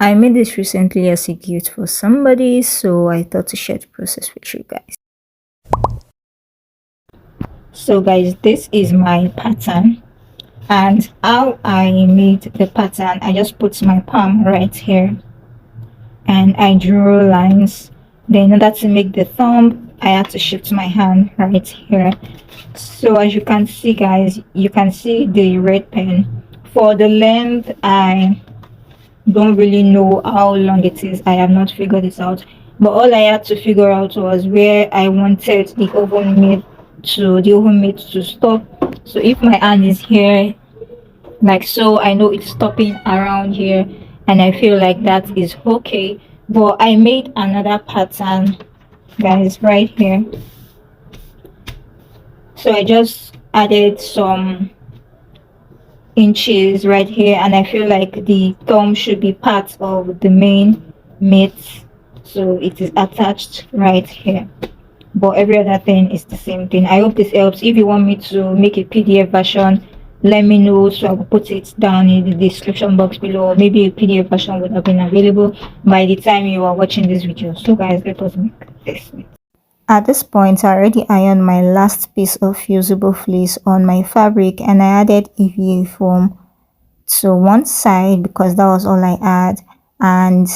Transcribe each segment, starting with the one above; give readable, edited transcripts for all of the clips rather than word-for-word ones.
I made this recently as a gift for somebody, so I thought to share the process with you guys. So guys, this is my pattern, and how I made the pattern, I just put my palm right here and I drew lines. Then in order to make the thumb, I had to shift my hand right here. So as you can see guys, you can see the red pen. For the length, I don't really know how long it is. I have not figured this out, but all I had to figure out was where I wanted the oven mitt to stop. So if my hand is here like so, I know it's stopping around here, and I feel like that is okay. But I made another pattern guys right here, so I just added some inches right here, and I feel like the thumb should be part of the main mitt, so it is attached right here, but every other thing is the same thing. I hope this helps. If you want me to make a PDF version, let me know, so I will put it down in the description box below. Maybe a PDF version would have been available by the time you are watching this video. So guys, let us make this. At this point, I already ironed my last piece of fusible fleece on my fabric, and I added EVA foam to one side because that was all I had, and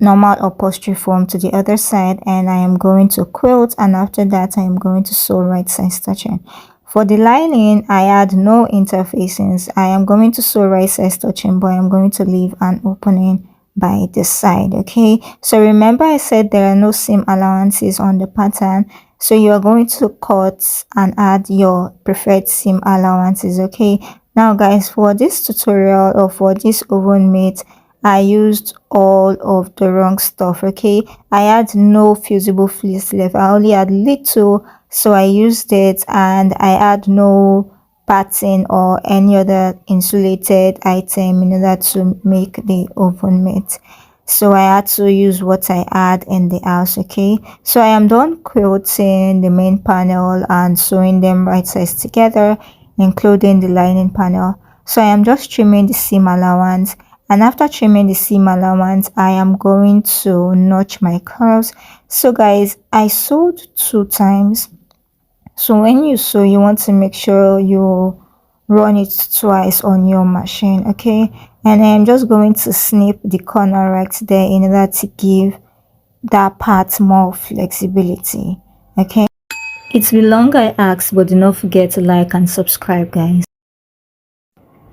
normal upholstery foam to the other side, and I am going to quilt, and after that I am going to sew right side stitching. For the lining, I had no interfacings. I am going to sew right side stitching, but I'm going to leave an opening by the side. Okay, so remember I said there are no seam allowances on the pattern, so you are going to cut and add your preferred seam allowances. Okay, now guys, for this tutorial or for this oven mitt, I used all of the wrong stuff. Okay, I had no fusible fleece left. I only had little, so I used it, and I had no pattern or any other insulated item in order to make the oven mitt, so I had to use what I had in the house. Okay, so I am done quilting the main panel and sewing them right sides together, including the lining panel. So I am just trimming the seam allowance, and after trimming the seam allowance, I am going to notch my curves. So guys, I sewed 2 times. So when you sew, you want to make sure you run it twice on your machine. Okay, and I'm just going to snip the corner right there in order to give that part more flexibility. Okay, it's been long I asked, but do not forget to like and subscribe guys.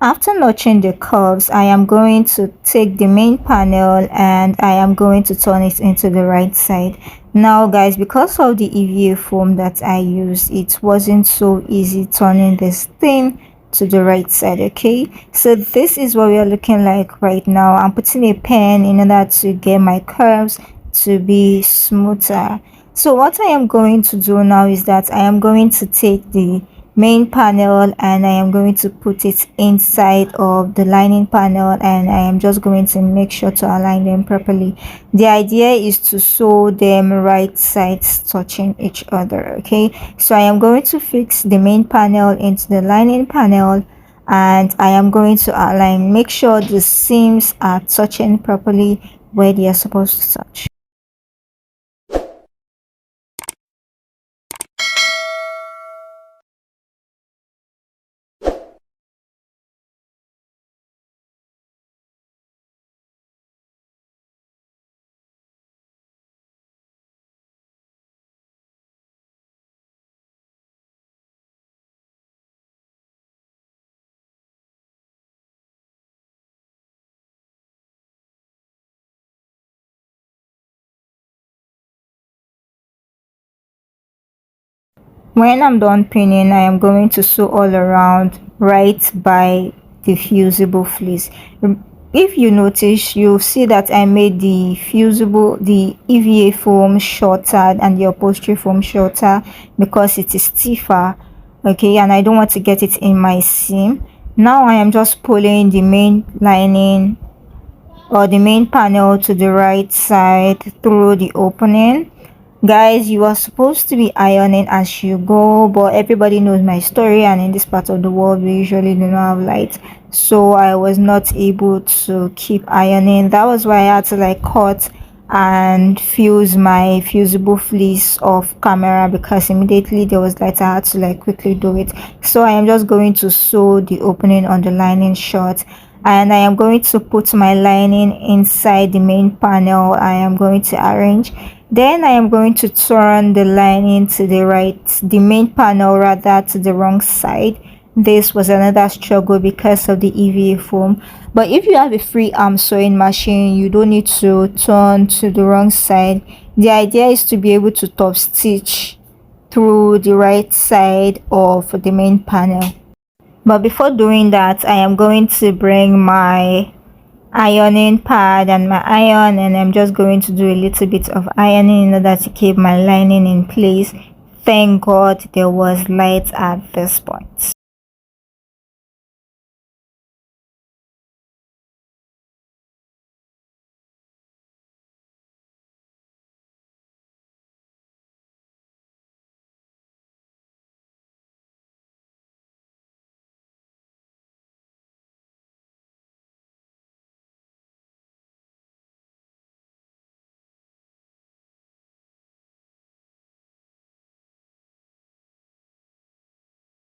After notching the curves, I am going to take the main panel and I am going to turn it into the right side. Now guys, because of the EVA foam that I used, it wasn't so easy turning this thing to the right side. Okay, so this is what we are looking like right now. I'm putting a pen in order to get my curves to be smoother. So what I am going to do now is that I am going to take the main panel and I am going to put it inside of the lining panel, and I am just going to make sure to align them properly. The idea is to sew them right sides touching each other. Okay, so I am going to fix the main panel into the lining panel, and I am going to align, make sure the seams are touching properly where they are supposed to touch. When I'm done pinning, I am going to sew all around right by the fusible fleece. If you notice, you'll see that I made the EVA foam shorter and the upholstery foam shorter because it is stiffer. Okay, and I don't want to get it in my seam. Now I am just pulling the main lining or the main panel to the right side through the opening. Guys, you are supposed to be ironing as you go, but everybody knows my story, and in this part of the world we usually do not have light, so I was not able to keep ironing. That was why I had to like cut and fuse my fusible fleece off camera, because immediately there was light I had to like quickly do it. So I am just going to sew the opening on the lining shut, and I am going to put my lining inside the main panel. I am going to arrange, then I am going to turn the lining to the right, the main panel rather, to the wrong side. This was another struggle because of the EVA foam. But if you have a free arm sewing machine, you don't need to turn to the wrong side. The idea is to be able to top stitch through the right side of the main panel. But before doing that, I am going to bring my ironing pad and my iron, and I'm just going to do a little bit of ironing in order to keep my lining in place. Thank God there was light at this point.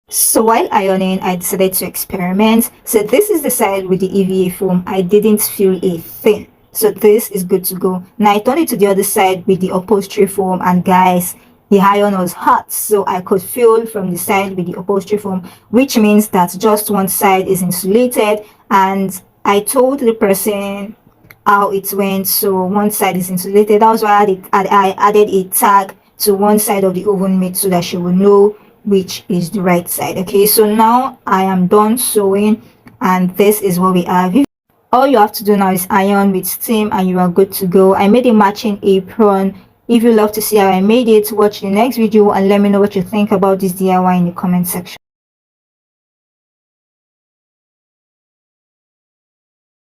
So while ironing, I decided to experiment. So this is the side with the EVA foam. I didn't feel a thing. So this is good to go. Now I turned it to the other side with the upholstery foam, and guys, the iron was hot. So I could feel from the side with the upholstery foam, which means that just one side is insulated. And I told the person how it went. So one side is insulated. That was why I added a tag to one side of the oven mitt so that she will know which is the right side. Okay, so now I am done sewing, and this is what we have. All you have to do now is iron with steam, and you are good to go. I made a matching apron. If you love to see how I made it, watch the next video and let me know what you think about this DIY in the comment section.